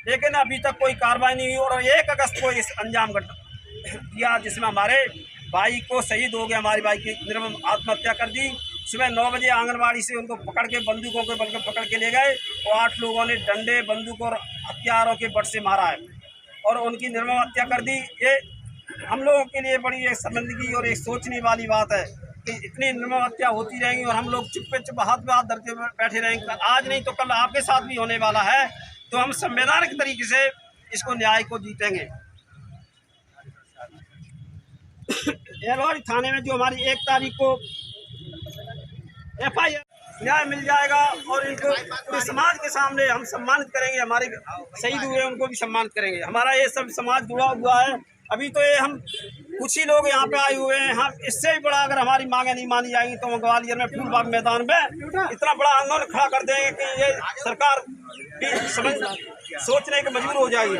लेकिन अभी तक कोई कार्रवाई नहीं हुई। और 1 अगस्त को इस अंजाम दिया जिसमें हमारे भाई को शहीद हो गया, हमारी भाई की निर्मम आत्महत्या कर दी। सुबह 9 बजे आंगनबाड़ी से उनको पकड़ के बंदूकों के बल पर पकड़ के ले गए और 8 लोगों ने डंडे, बंदूक और हथियारों के बट से मारा है और उनकी निर्मम हत्या कर दी। ये हम लोगों के लिए बड़ी एक शर्मिंदगी और एक सोचने वाली बात है कि इतनी निर्मम हत्या होती रहेंगी और हम लोग चुप चुप हाथ पे हाथ धरते बैठे रहेंगे। आज नहीं तो कल आपके साथ भी होने वाला है, तो हम संवैधानिक तरीके से इसको न्याय को जीतेंगे। एलवाड़ी थाने में जो हमारी 1 तारीख को FIR न्याय मिल जाएगा और इनको पूरे समाज के सामने हम सम्मानित करेंगे। हमारे शहीद हुए उनको भी सम्मानित करेंगे। हमारा ये सब समाज जुड़ा हुआ है। अभी तो ये हम कुछ ही लोग यहाँ पे आए हुए हैं। हम इससे भी बड़ा अगर हमारी मांगे नहीं मानी जाएंगी तो ग्वालियर में फूलबाग मैदान में इतना बड़ा आंदोलन खड़ा कर देंगे कि ये सरकार भी सोचने के मजबूर हो जाएगी।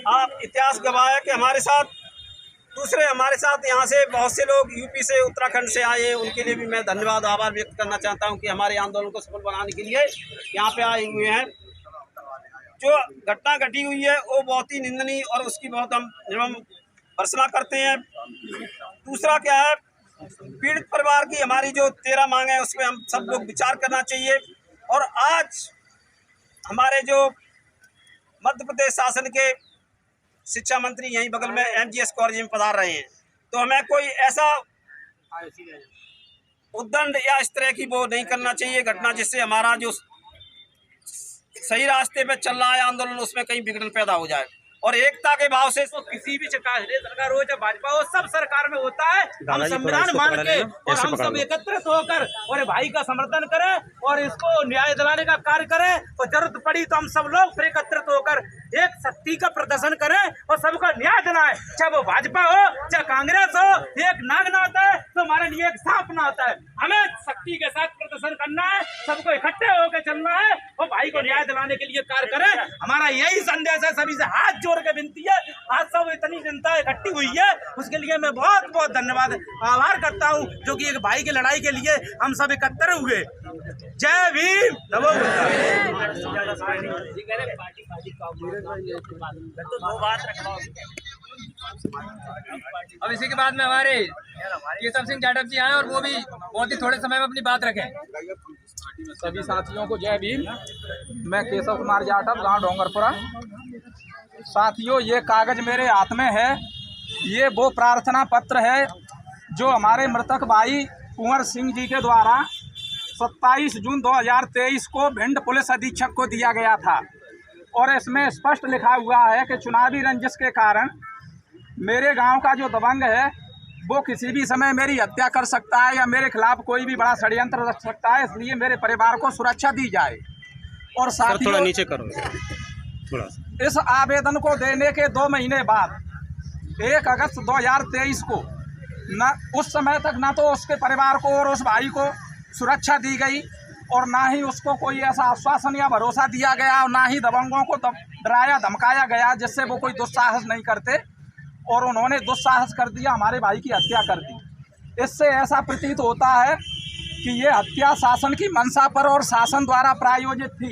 आप इतिहास गवाह है कि हमारे साथ यहाँ से बहुत से लोग यूपी से, उत्तराखंड से आए, उनके लिए भी मैं धन्यवाद आभार व्यक्त करना चाहता हूं कि हमारे आंदोलन को सफल बनाने के लिए यहाँ पे आए हुए हैं। जो घटना घटी हुई है वो बहुत ही निंदनीय और उसकी बहुत हम निर्मम भर्त्सना करते हैं। दूसरा क्या है, पीड़ित परिवार की हमारी जो 13 मांग है उस पर हम सब लोग विचार करना चाहिए। और आज हमारे जो मध्य प्रदेश शासन के शिक्षा मंत्री यहीं बगल में MGS कॉलेज में पधार रहे हैं, तो हमें कोई ऐसा उद्दंड या इस तरह की वो नहीं करना चाहिए घटना जिससे हमारा जो सही रास्ते पे चल रहा है आंदोलन उसमें कहीं विघटन पैदा हो जाए। और एकता के भाव से तो किसी भी सरकार हो चाहे भाजपा हो, सब सरकार में होता है। हम संविधान मान के और हम सब एकत्रित होकर और भाई का समर्थन करें और इसको न्याय दिलाने का कार्य करें और जरूरत पड़ी तो हम सब लोग फिर एकत्रित होकर एक शक्ति का प्रदर्शन करें और सबको न्याय दिलाएं। चाहे वो भाजपा हो चाहे कांग्रेस हो, एक नाग ना आता है तो हमारे लिए एक सांप ना आता है। हमें शक्ति के साथ प्रदर्शन करना है, सबको इकट्ठे होकर चलना है और भाई को न्याय दिलाने के लिए कार्य करें। हमारा यही संदेश है, सभी से हाथ जोड़ के विनती है। आज सब इतनी जनता इकट्ठी हुई है उसके लिए मैं बहुत बहुत धन्यवाद आभार करता हूँ, जो कि एक भाई की लड़ाई के लिए हम सब एकत्र हुए। जय भीम। अब इसी के बाद में हमारे केशव सिंह जाटव जी आए और वो भी बहुत ही थोड़े समय में अपनी बात रखें। सभी साथियों को जय भीम। मैं केशव कुमार जाटव, गांव डोंगरपुरा। साथियों, ये कागज मेरे हाथ में है, ये वो प्रार्थना पत्र है जो हमारे मृतक भाई कुंवर सिंह जी के द्वारा 27 जून 2023 को भिंड पुलिस अधीक्षक को दिया गया था। और इसमें स्पष्ट लिखा हुआ है कि चुनावी रंजिश के कारण मेरे गांव का जो दबंग है वो किसी भी समय मेरी हत्या कर सकता है या मेरे खिलाफ कोई भी बड़ा षड्यंत्र रच सकता है, इसलिए मेरे परिवार को सुरक्षा दी जाए। और साथ थोड़ा नीचे करो थोड़ा। इस आवेदन को देने के 2 महीने बाद 1 अगस्त 2023 को न उस समय तक ना तो उसके परिवार को और उस भाई को सुरक्षा दी गई और ना ही उसको कोई ऐसा आश्वासन या भरोसा दिया गया और ना ही दबंगों को डराया धमकाया गया जिससे वो कोई दुस्साहस नहीं करते, और उन्होंने दुस्साहस कर दिया, हमारे भाई की हत्या कर दी। इससे ऐसा प्रतीत होता है कि ये हत्या शासन की मंशा पर और शासन द्वारा प्रायोजित थी।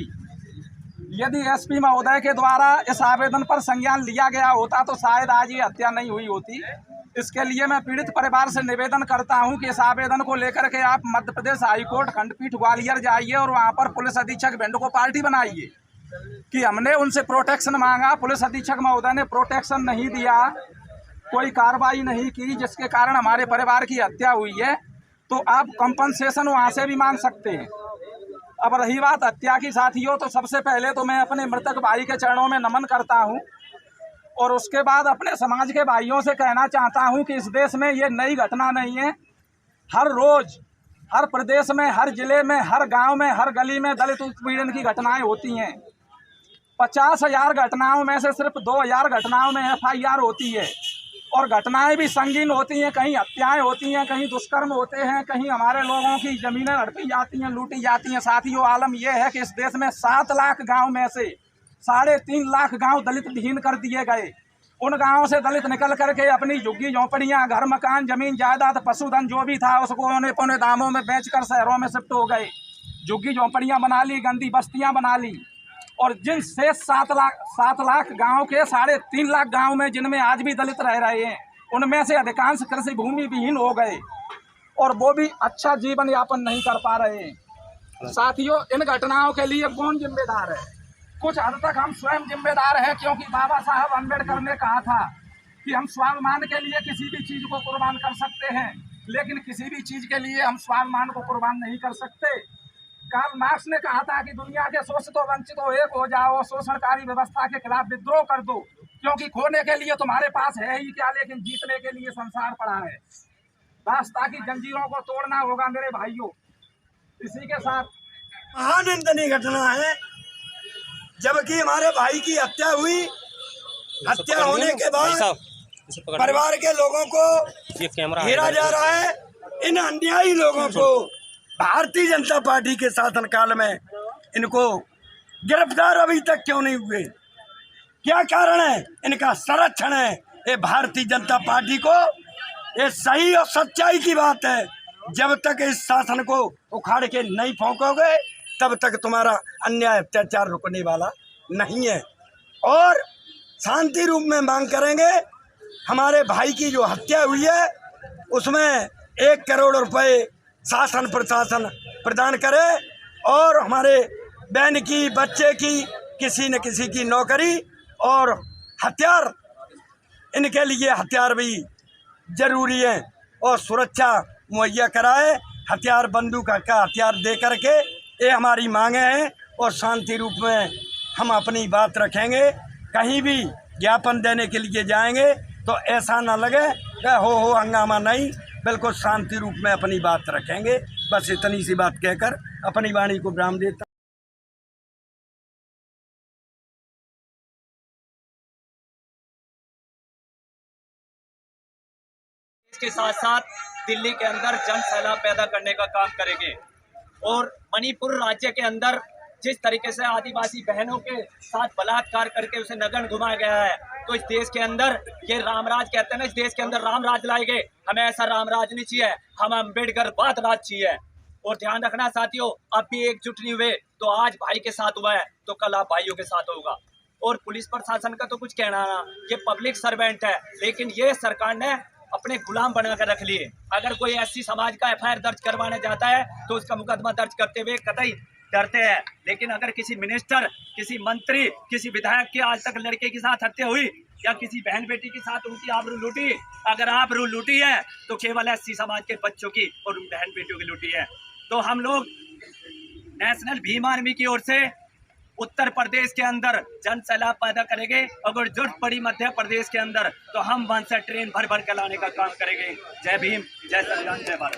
यदि SP महोदय के द्वारा इस आवेदन पर संज्ञान लिया गया होता तो शायद आज ये हत्या नहीं हुई होती। इसके लिए मैं पीड़ित परिवार से निवेदन करता हूं कि इस आवेदन को लेकर के आप मध्य प्रदेश हाईकोर्ट खंडपीठ ग्वालियर जाइए और वहां पर पुलिस अधीक्षक भिंड को पार्टी बनाइए कि हमने उनसे प्रोटेक्शन मांगा, पुलिस अधीक्षक महोदय ने प्रोटेक्शन नहीं दिया, कोई कार्रवाई नहीं की, जिसके कारण हमारे परिवार की हत्या हुई है। तो आप कंपनसेशन वहाँ से भी मांग सकते हैं। अब रही बात हत्या की साथियों, तो सबसे पहले तो मैं अपने मृतक भाई के चरणों में नमन करता हूँ और उसके बाद अपने समाज के भाइयों से कहना चाहता हूँ कि इस देश में ये नई घटना नहीं है। हर रोज हर प्रदेश में, हर जिले में, हर गांव में, हर गली में दलित उत्पीड़न की घटनाएं होती हैं। 50,000 घटनाओं में से सिर्फ 2,000 घटनाओं में FIR होती है और घटनाएं भी संगीन होती हैं। कहीं हत्याएं होती हैं, कहीं दुष्कर्म होते हैं, कहीं हमारे लोगों की ज़मीनें हड़पी जाती हैं, लूटी जाती हैं। साथियों, आलम यह है कि इस देश में 7 लाख गांव में से 3.5 लाख गांव दलित विहीन कर दिए गए। उन गांवों से दलित निकल करके अपनी झुग्गी झोंपड़ियाँ, घर मकान, जमीन जायदाद, पशुधन जो भी था उसको उन्होंने पौने दामों में बेचकर शहरों में शिफ्ट हो गए, झुग्गी झोंपड़ियाँ बना ली, गंदी बस्तियाँ बना ली। और जिन शेष 7 लाख गांव के 3.5 लाख गांव में जिनमें आज भी दलित रह रहे हैं, उनमें से अधिकांश कृषि भूमि विहीन हो गए और वो भी अच्छा जीवन यापन नहीं कर पा रहे हैं। साथियों, इन घटनाओं के लिए कौन जिम्मेदार है? कुछ हद तक हम स्वयं जिम्मेदार हैं, क्योंकि बाबा साहब अम्बेडकर ने कहा था कि हम स्वाभिमान के लिए किसी भी चीज को कुर्बान कर सकते हैं, लेकिन किसी भी चीज के लिए हम स्वाभिमान को कुर्बान नहीं कर सकते। कार्ल मार्क्स ने कहा था कि दुनिया के शोषितों वंचितों एक हो जाओ, शोषणकारी व्यवस्था के खिलाफ विद्रोह कर दो, क्योंकि खोने के लिए तुम्हारे पास है ही क्या, लेकिन जीतने के लिए संसार पड़ा है। रास्ता की जंजीरों को तोड़ना होगा मेरे भाइयों। इसी के साथ महानिंदनीय घटना है, जबकि हमारे भाई की हत्या हुई, हत्या होने के बाद परिवार के लोगों को घेरा जा रहा है। इन अन्यायी लोगों को भारतीय जनता पार्टी के शासनकाल में इनको गिरफ्तार अभी तक क्यों नहीं हुए? क्या कारण है? इनका संरक्षण है। ये भारतीय जनता पार्टी को ये सही और सच्चाई की बात है, जब तक इस शासन को उखाड़ के नहीं फेंकोगे तब तक तुम्हारा अन्याय अत्याचार रुकने वाला नहीं है। और शांति रूप में मांग करेंगे, हमारे भाई की जो हत्या हुई है उसमें 1 करोड़ रुपए शासन प्रशासन प्रदान करे और हमारे बहन की, बच्चे की, किसी न किसी की नौकरी और हथियार, इनके लिए हथियार भी जरूरी है और सुरक्षा मुहैया कराए। हथियार, बंदूक का हथियार दे करके ये हमारी मांगे हैं और शांति रूप में हम अपनी बात रखेंगे। कहीं भी ज्ञापन देने के लिए जाएंगे तो ऐसा ना लगे कि हो हंगामा नहीं, बिल्कुल शांति रूप में अपनी बात रखेंगे। बस इतनी सी बात कहकर अपनी वाणी को विराम देता। इसके साथ साथ दिल्ली के अंदर जन सैलाब पैदा करने का काम करेंगे और मणिपुर राज्य के अंदर जिस तरीके से आदिवासी बहनों के साथ बलात्कार करके उसे नग्न घुमाया गया है, तो इस देश के अंदर ये रामराज कहते हैं ना, इस देश के अंदर रामराज लाएंगे। हमें ऐसा रामराज नहीं चाहिए, हम अम्बेडकर राज चाहिए। और ध्यान रखना साथियों, अब भी एकजुट नहीं हुए तो आज भाई के साथ हुआ है तो कल आप भाइयों के साथ होगा। और पुलिस प्रशासन का तो कुछ कहना ना, ये पब्लिक सर्वेंट है, लेकिन ये सरकार ने अपने गुलाम बनाकर रख लिए। अगर कोई एससी समाज का FIR दर्ज करवाने जाता है तो उसका मुकदमा दर्ज करते हुए कतई डरते हैं, लेकिन अगर किसी मिनिस्टर, किसी मंत्री, किसी विधायक की आज तक लड़के के साथ हत्या हुई या किसी बहन बेटी के साथ उनकी आबरू लूटी, अगर आबरू लूटी है तो केवल एससी समाज के बच्चों की और उन बहन बेटियों की लूटी है। तो हम लोग नेशनल भीम आर्मी की ओर से उत्तर प्रदेश के अंदर जन सैलाब पैदा करेंगे। अगर जुट पड़ी मध्य प्रदेश के अंदर तो हम वहां से ट्रेन भर भर के लाने का काम करेंगे। जय भीम, जय संविधान, जय भारत।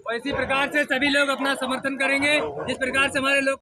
और इसी प्रकार से सभी लोग अपना समर्थन करेंगे, जिस प्रकार से हमारे लोग